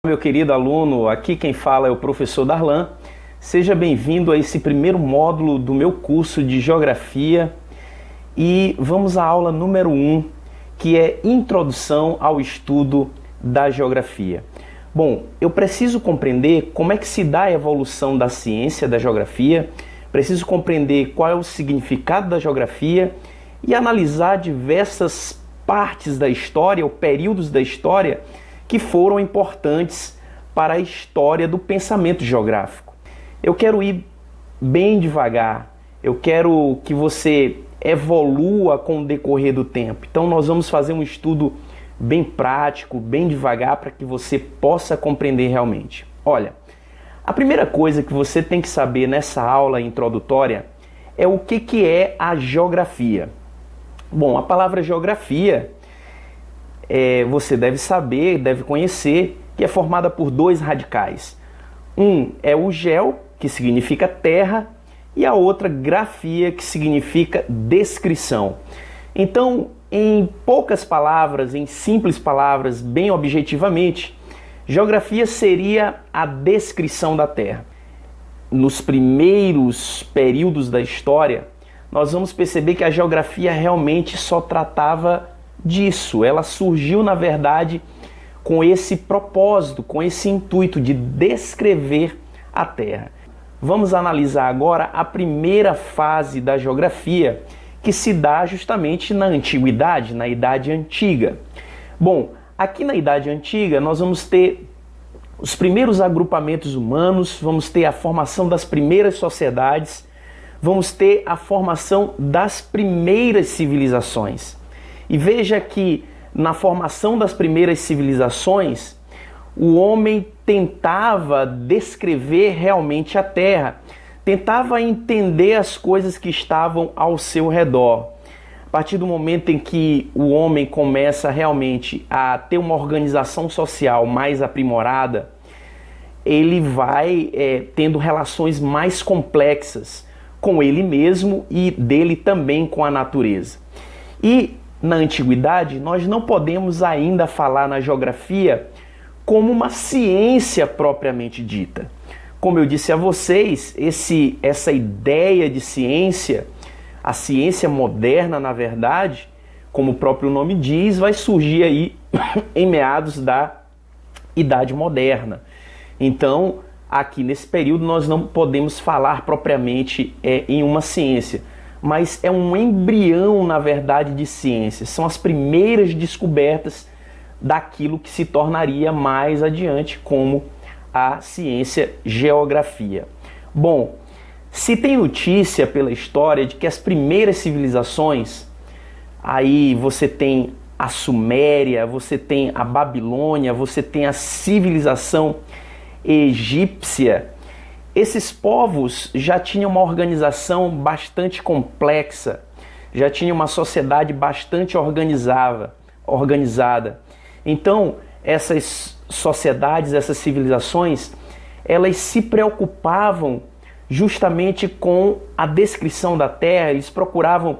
Meu querido aluno, aqui quem fala é o professor Darlan. Seja bem-vindo a esse primeiro módulo do meu curso de Geografia e vamos à aula número 1, que é Introdução ao Estudo da Geografia. Bom, eu preciso compreender como é que se dá a evolução da ciência da geografia, preciso compreender qual é o significado da geografia e analisar diversas partes da história ou períodos da história que foram importantes para a história do pensamento geográfico. Eu quero ir bem devagar, eu quero que você evolua com o decorrer do tempo. Então nós vamos fazer um estudo bem prático, bem devagar, para que você possa compreender realmente. Olha, a primeira coisa que você tem que saber nessa aula introdutória é o que é a geografia. Bom, a palavra geografia você deve saber, deve conhecer, que é formada por dois radicais. Um é o geo, que significa terra, e a outra grafia, que significa descrição. Então, em poucas palavras, em simples palavras, bem objetivamente, geografia seria a descrição da terra. Nos primeiros períodos da história, nós vamos perceber que a geografia realmente só tratava disso. Ela surgiu, na verdade, com esse propósito, com esse intuito de descrever a Terra. Vamos analisar agora a primeira fase da geografia, que se dá justamente na Antiguidade, na Idade Antiga. Bom, aqui na Idade Antiga nós vamos ter os primeiros agrupamentos humanos, vamos ter a formação das primeiras sociedades, vamos ter a formação das primeiras civilizações. E veja que na formação das primeiras civilizações, o homem tentava descrever realmente a Terra, tentava entender as coisas que estavam ao seu redor. A partir do momento em que o homem começa realmente a ter uma organização social mais aprimorada, ele vai tendo relações mais complexas com ele mesmo e dele também com a natureza. E na antiguidade, nós não podemos ainda falar na geografia como uma ciência propriamente dita. Como eu disse a vocês, essa ideia de ciência, a ciência moderna, na verdade, como o próprio nome diz, vai surgir aí em meados da Idade Moderna. Então, aqui nesse período, nós não podemos falar propriamente em uma ciência, mas é um embrião, na verdade, de ciência. São as primeiras descobertas daquilo que se tornaria mais adiante como a ciência geografia. Bom, se tem notícia pela história de que as primeiras civilizações, aí você tem a Suméria, você tem a Babilônia, você tem a civilização egípcia. Esses povos já tinham uma organização bastante complexa, já tinham uma sociedade bastante organizada. Então, essas sociedades, essas civilizações, elas se preocupavam justamente com a descrição da Terra, eles procuravam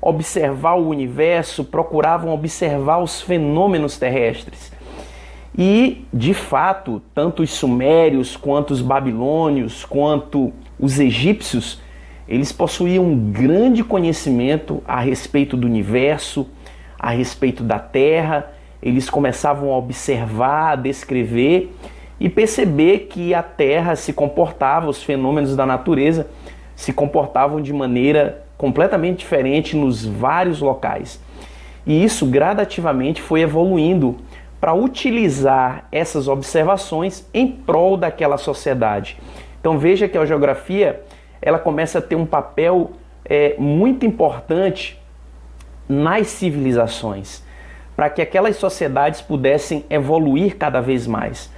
observar o universo, procuravam observar os fenômenos terrestres. E, de fato, tanto os sumérios, quanto os babilônios, quanto os egípcios, eles possuíam um grande conhecimento a respeito do universo, a respeito da Terra. Eles começavam a observar, a descrever e perceber que a Terra se comportava, os fenômenos da natureza se comportavam de maneira completamente diferente nos vários locais. E isso gradativamente foi evoluindo para utilizar essas observações em prol daquela sociedade. Então veja que a geografia ela começa a ter um papel muito importante nas civilizações, para que aquelas sociedades pudessem evoluir cada vez mais.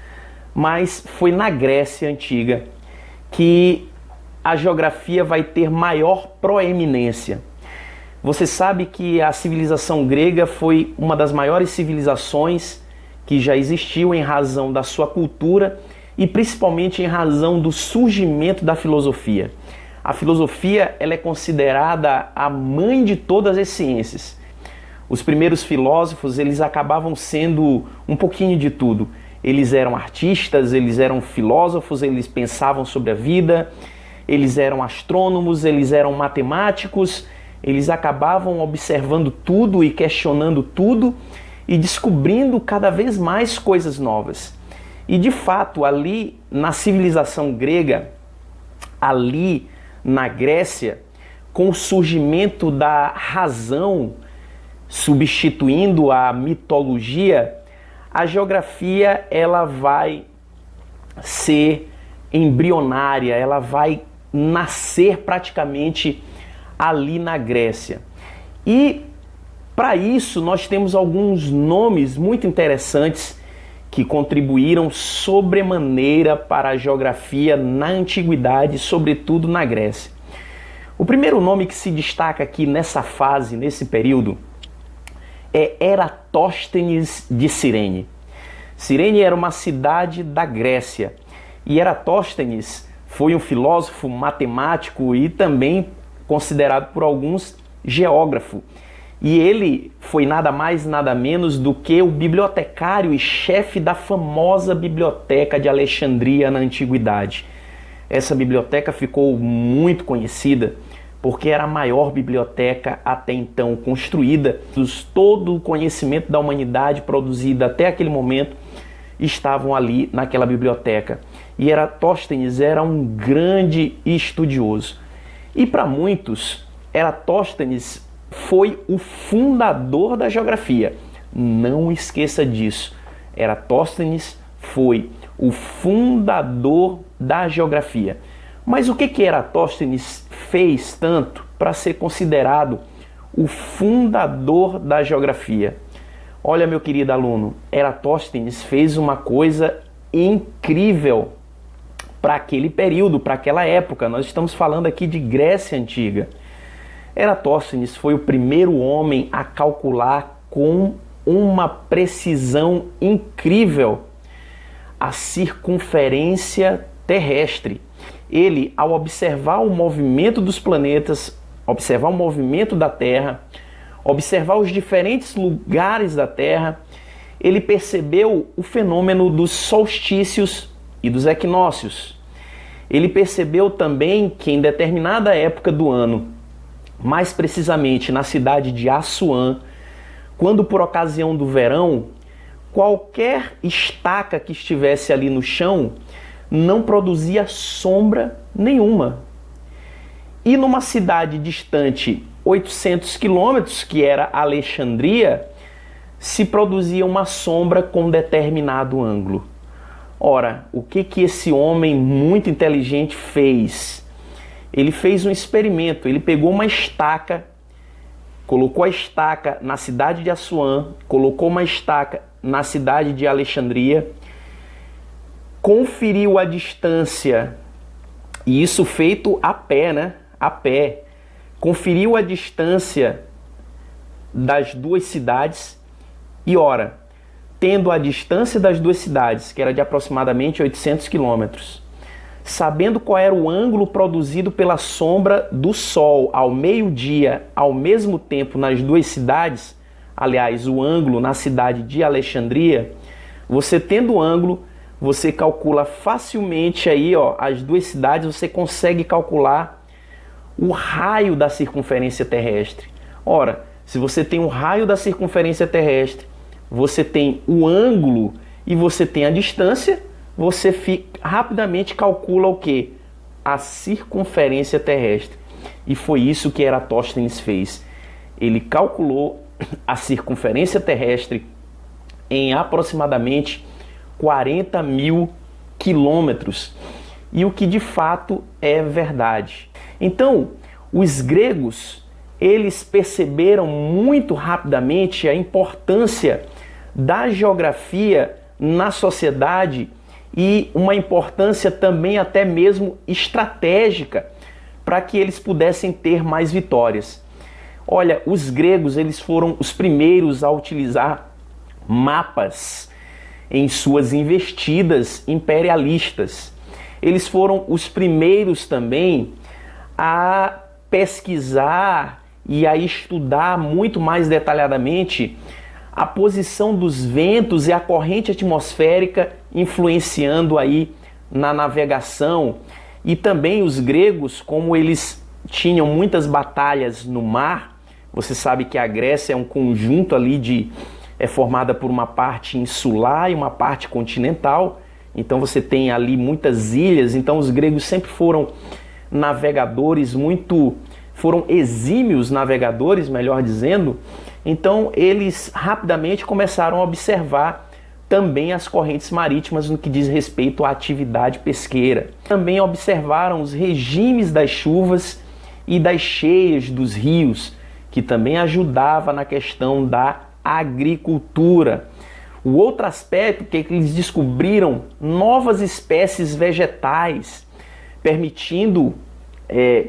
Mas foi na Grécia Antiga que a geografia vai ter maior proeminência. Você sabe que a civilização grega foi uma das maiores civilizações que já existiu em razão da sua cultura e principalmente em razão do surgimento da filosofia. A filosofia ela é considerada a mãe de todas as ciências. Os primeiros filósofos eles acabavam sendo um pouquinho de tudo. Eles eram artistas, eles eram filósofos, eles pensavam sobre a vida, eles eram astrônomos, eles eram matemáticos, eles acabavam observando tudo e questionando tudo e descobrindo cada vez mais coisas novas. E de fato, ali na civilização grega, ali na Grécia, com o surgimento da razão substituindo a mitologia, a geografia ela vai ser embrionária, ela vai nascer praticamente ali na Grécia. E para isso nós temos alguns nomes muito interessantes que contribuíram sobremaneira para a geografia na antiguidade, sobretudo na Grécia. O primeiro nome que se destaca aqui nessa fase, nesse período, é Eratóstenes de Cirene. Cirene era uma cidade da Grécia e Eratóstenes foi um filósofo, matemático e também considerado por alguns geógrafo. E ele foi nada mais, nada menos do que o bibliotecário e chefe da famosa Biblioteca de Alexandria na Antiguidade. Essa biblioteca ficou muito conhecida porque era a maior biblioteca até então construída. Todo o conhecimento da humanidade produzido até aquele momento estavam ali naquela biblioteca. E Eratóstenes era um grande estudioso. E para muitos, Eratóstenes foi o fundador da geografia. Não esqueça disso. Eratóstenes foi o fundador da geografia. Mas o que Eratóstenes fez tanto para ser considerado o fundador da geografia? Olha, meu querido aluno, Eratóstenes fez uma coisa incrível para aquele período, para aquela época. Nós estamos falando aqui de Grécia Antiga. Eratóstenes foi o primeiro homem a calcular com uma precisão incrível a circunferência terrestre. Ele, ao observar o movimento dos planetas, observar o movimento da Terra, observar os diferentes lugares da Terra, ele percebeu o fenômeno dos solstícios e dos equinócios. Ele percebeu também que em determinada época do ano, mais precisamente na cidade de Assuã, quando por ocasião do verão, qualquer estaca que estivesse ali no chão não produzia sombra nenhuma. E numa cidade distante 800 quilômetros, que era Alexandria, se produzia uma sombra com determinado ângulo. Ora, o que esse homem muito inteligente fez? Ele fez um experimento, ele pegou uma estaca, colocou a estaca na cidade de Assuã, colocou uma estaca na cidade de Alexandria, conferiu a distância, e isso feito a pé, né? A pé. Conferiu a distância das duas cidades e, ora, tendo a distância das duas cidades, que era de aproximadamente 800 quilômetros, sabendo qual era o ângulo produzido pela sombra do Sol ao meio-dia, ao mesmo tempo nas duas cidades, aliás, o ângulo na cidade de Alexandria, você tendo o ângulo, você calcula facilmente aí, ó, as duas cidades, você consegue calcular o raio da circunferência terrestre. Ora, se você tem um raio da circunferência terrestre, você tem o ângulo e você tem a distância, você rapidamente calcula o quê? A circunferência terrestre. E foi isso que Eratóstenes fez. Ele calculou a circunferência terrestre em aproximadamente 40 mil quilômetros. E o que de fato é verdade. Então, os gregos, eles perceberam muito rapidamente a importância da geografia na sociedade e uma importância também até mesmo estratégica para que eles pudessem ter mais vitórias. Olha, os gregos, eles foram os primeiros a utilizar mapas em suas investidas imperialistas. Eles foram os primeiros também a pesquisar e a estudar muito mais detalhadamente a posição dos ventos e a corrente atmosférica influenciando aí na navegação. E também os gregos, como eles tinham muitas batalhas no mar, você sabe que a Grécia é um conjunto ali é formada por uma parte insular e uma parte continental, então você tem ali muitas ilhas, então os gregos sempre foram navegadores foram exímios navegadores, melhor dizendo, então eles rapidamente começaram a observar também as correntes marítimas no que diz respeito à atividade pesqueira. Também observaram os regimes das chuvas e das cheias dos rios, que também ajudava na questão da agricultura. O outro aspecto é que eles descobriram novas espécies vegetais, permitindo,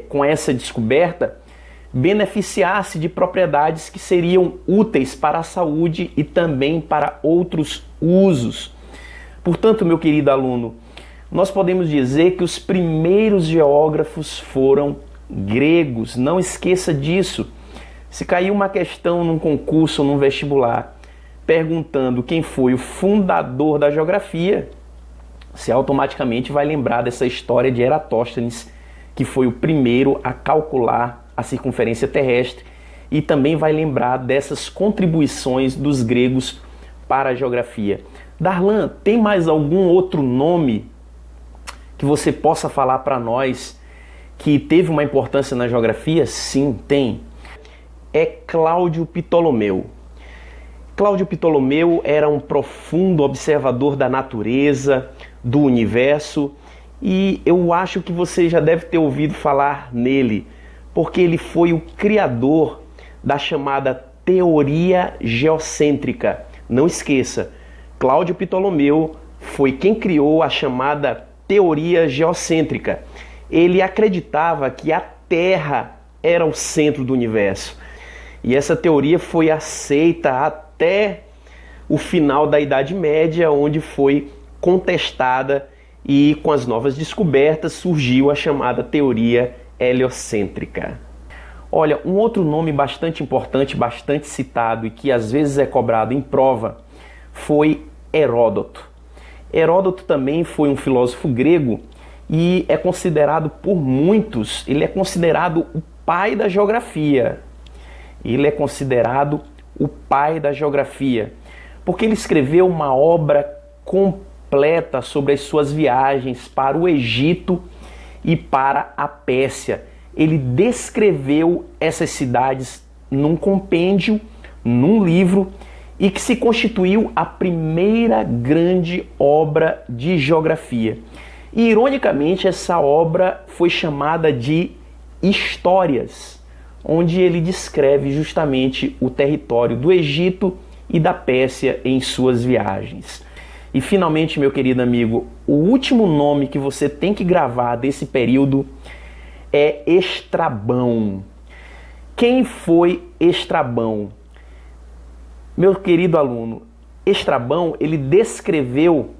com essa descoberta, beneficiar-se de propriedades que seriam úteis para a saúde e também para outros usos. Portanto, meu querido aluno, nós podemos dizer que os primeiros geógrafos foram gregos. Não esqueça disso. Se cair uma questão num concurso ou num vestibular perguntando quem foi o fundador da geografia, você automaticamente vai lembrar dessa história de Eratóstenes, que foi o primeiro a calcular a circunferência terrestre, e também vai lembrar dessas contribuições dos gregos para a geografia. Darlan, tem mais algum outro nome que você possa falar para nós que teve uma importância na geografia? Sim, tem. É Cláudio Ptolomeu. Cláudio Ptolomeu era um profundo observador da natureza, do universo, e eu acho que você já deve ter ouvido falar nele, porque ele foi o criador da chamada teoria geocêntrica. Não esqueça, Cláudio Ptolomeu foi quem criou a chamada teoria geocêntrica. Ele acreditava que a Terra era o centro do universo. E essa teoria foi aceita até o final da Idade Média, onde foi contestada, e com as novas descobertas surgiu a chamada teoria heliocêntrica. Olha, um outro nome bastante importante, bastante citado e que às vezes é cobrado em prova foi Heródoto. Heródoto também foi um filósofo grego e é considerado por muitos, ele é considerado o pai da geografia. Ele é considerado o pai da geografia, porque ele escreveu uma obra completa sobre as suas viagens para o Egito e para a Pérsia. Ele descreveu essas cidades num compêndio, num livro, e que se constituiu a primeira grande obra de geografia. E, ironicamente, essa obra foi chamada de Histórias, onde ele descreve justamente o território do Egito e da Pérsia em suas viagens. E, finalmente, meu querido amigo, o último nome que você tem que gravar desse período é Estrabão. Quem foi Estrabão? Meu querido aluno, Estrabão, ele descreveu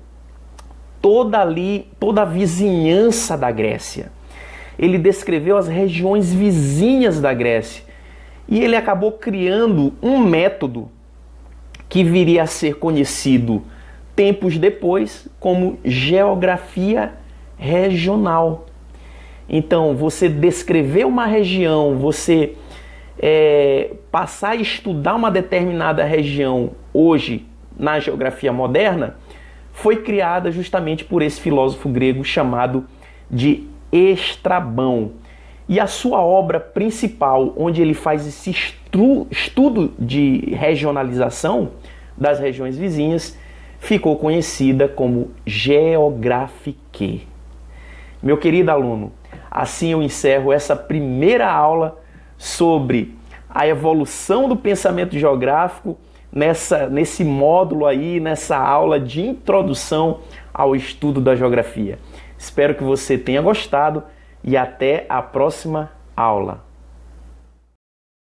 toda a vizinhança da Grécia. Ele descreveu as regiões vizinhas da Grécia. E ele acabou criando um método que viria a ser conhecido tempos depois como geografia regional. Então, você descrever uma região, você passar a estudar uma determinada região hoje na geografia moderna, foi criada justamente por esse filósofo grego chamado de Estrabão. E a sua obra principal, onde ele faz esse estudo de regionalização das regiões vizinhas, ficou conhecida como Geographicae. Meu querido aluno, assim eu encerro essa primeira aula sobre a evolução do pensamento geográfico nesse módulo aí, nessa aula de introdução ao estudo da geografia. Espero que você tenha gostado e até a próxima aula.